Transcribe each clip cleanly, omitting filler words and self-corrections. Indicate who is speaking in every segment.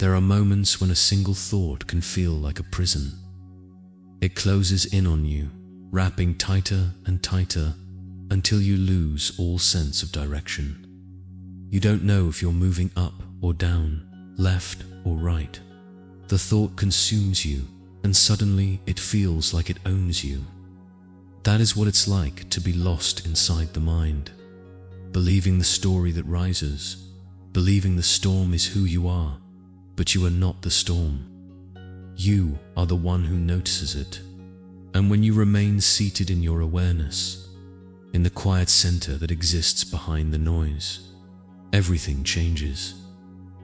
Speaker 1: There are moments when a single thought can feel like a prison. It closes in on you, wrapping tighter and tighter until you lose all sense of direction. You don't know if you're moving up or down, left or right. The thought consumes you, and suddenly it feels like it owns you. That is what it's like to be lost inside the mind, believing the story that rises, believing the storm is who you are, but you are not the storm. You are the one who notices it. And when you remain seated in your awareness, in the quiet center that exists behind the noise, everything changes.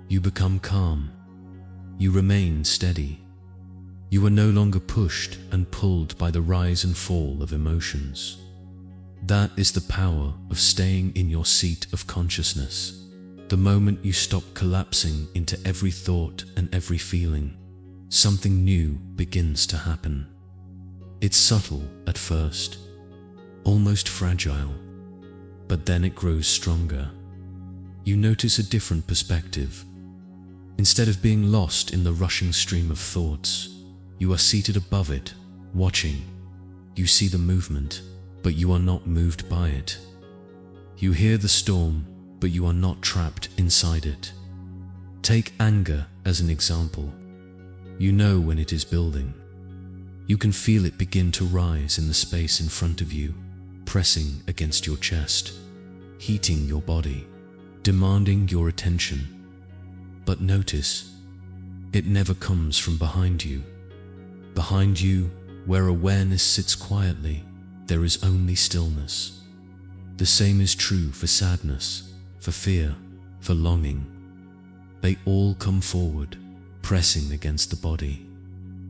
Speaker 1: You become calm. You remain steady. You are no longer pushed and pulled by the rise and fall of emotions. That is the power of staying in your seat of consciousness. The moment you stop collapsing into every thought and every feeling, something new begins to happen. It's subtle at first, almost fragile, but then it grows stronger. You notice a different perspective. Instead of being lost in the rushing stream of thoughts, you are seated above it, watching. You see the movement, but you are not moved by it. You hear the storm, but you are not trapped inside it. Take anger as an example. You know when it is building. You can feel it begin to rise in the space in front of you, pressing against your chest, heating your body, demanding your attention. But notice, it never comes from behind you. Behind you, where awareness sits quietly, there is only stillness. The same is true for sadness, for fear, for longing. They all come forward, pressing against the body.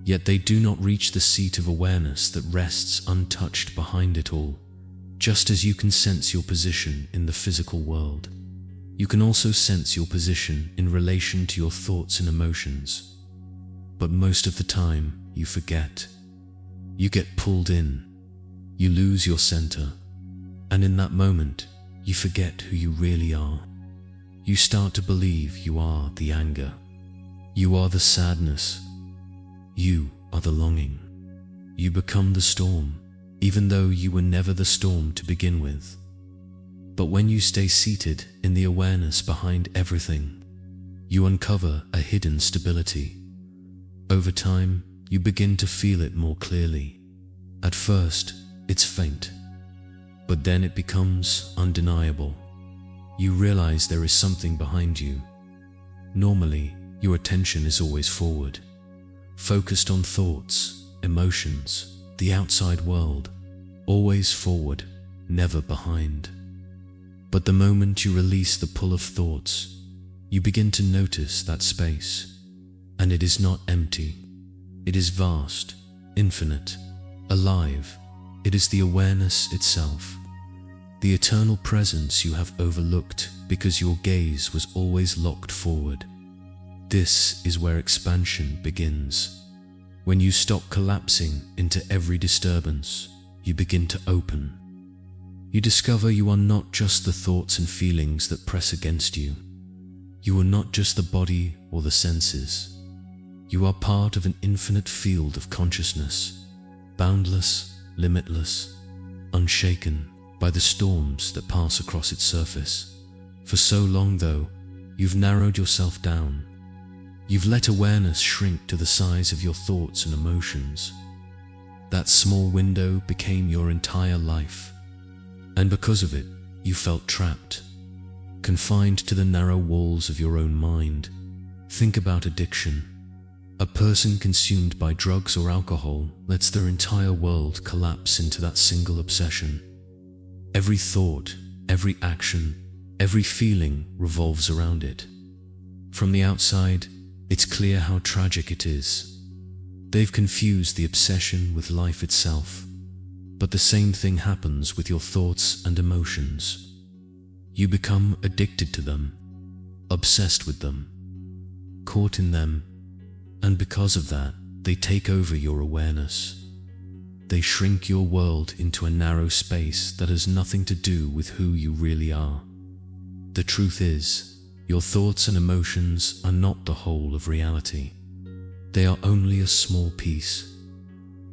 Speaker 1: Yet they do not reach the seat of awareness that rests untouched behind it all. Just as you can sense your position in the physical world, you can also sense your position in relation to your thoughts and emotions. But most of the time, you forget. You get pulled in. You lose your center. And in that moment, you forget who you really are. You start to believe you are the anger. You are the sadness. You are the longing. You become the storm, even though you were never the storm to begin with. But when you stay seated in the awareness behind everything, you uncover a hidden stability. Over time, you begin to feel it more clearly. At first, it's faint, but then it becomes undeniable. You realize there is something behind you. Normally, your attention is always forward, focused on thoughts, emotions, the outside world, always forward, never behind. But the moment you release the pull of thoughts, you begin to notice that space, and it is not empty. It is vast, infinite, alive. It is the awareness itself, the eternal presence you have overlooked because your gaze was always locked forward. This is where expansion begins. When you stop collapsing into every disturbance, you begin to open. You discover you are not just the thoughts and feelings that press against you. You are not just the body or the senses. You are part of an infinite field of consciousness, boundless, limitless, unshaken by the storms that pass across its surface. For so long, though, you've narrowed yourself down. You've let awareness shrink to the size of your thoughts and emotions. That small window became your entire life. And because of it, you felt trapped, confined to the narrow walls of your own mind. Think about addiction. A person consumed by drugs or alcohol lets their entire world collapse into that single obsession. Every thought, every action, every feeling revolves around it. From the outside, it's clear how tragic it is. They've confused the obsession with life itself. But the same thing happens with your thoughts and emotions. You become addicted to them, obsessed with them, caught in them, and because of that, they take over your awareness. They shrink your world into a narrow space that has nothing to do with who you really are. The truth is, Your thoughts and emotions are not the whole of reality. They are only a small piece.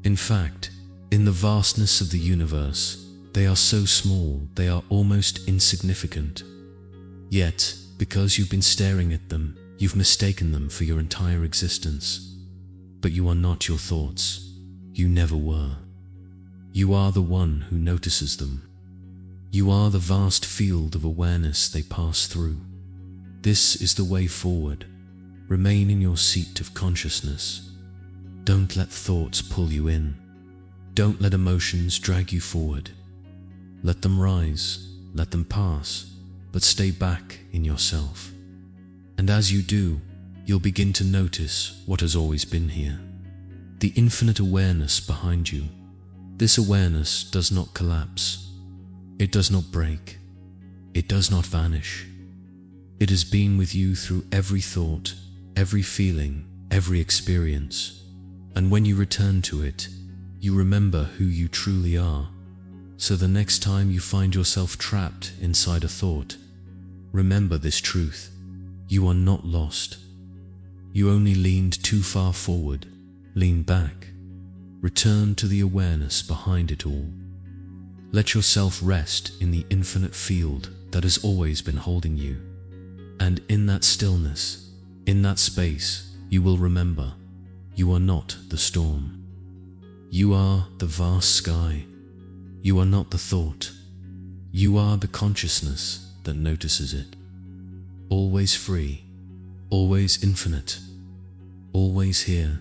Speaker 1: In fact, in the vastness of the universe, they are so small they are almost insignificant. Yet, because you've been staring at them, you've mistaken them for your entire existence. But you are not your thoughts. You never were. You are the one who notices them. You are the vast field of awareness they pass through. This is the way forward. Remain in your seat of consciousness. Don't let thoughts pull you in. Don't let emotions drag you forward. Let them rise, let them pass, but stay back in yourself. And as you do, you'll begin to notice what has always been here. The infinite awareness behind you. This awareness does not collapse. It does not break. It does not vanish. It has been with you through every thought, every feeling, every experience. And when you return to it, you remember who you truly are. So the next time you find yourself trapped inside a thought, remember this truth. You are not lost. You only leaned too far forward. Lean back. Return to the awareness behind it all. Let yourself rest in the infinite field that has always been holding you. And in that stillness, in that space, you will remember, you are not the storm. You are the vast sky. You are not the thought. You are the consciousness that notices it. Always free, always infinite, always here.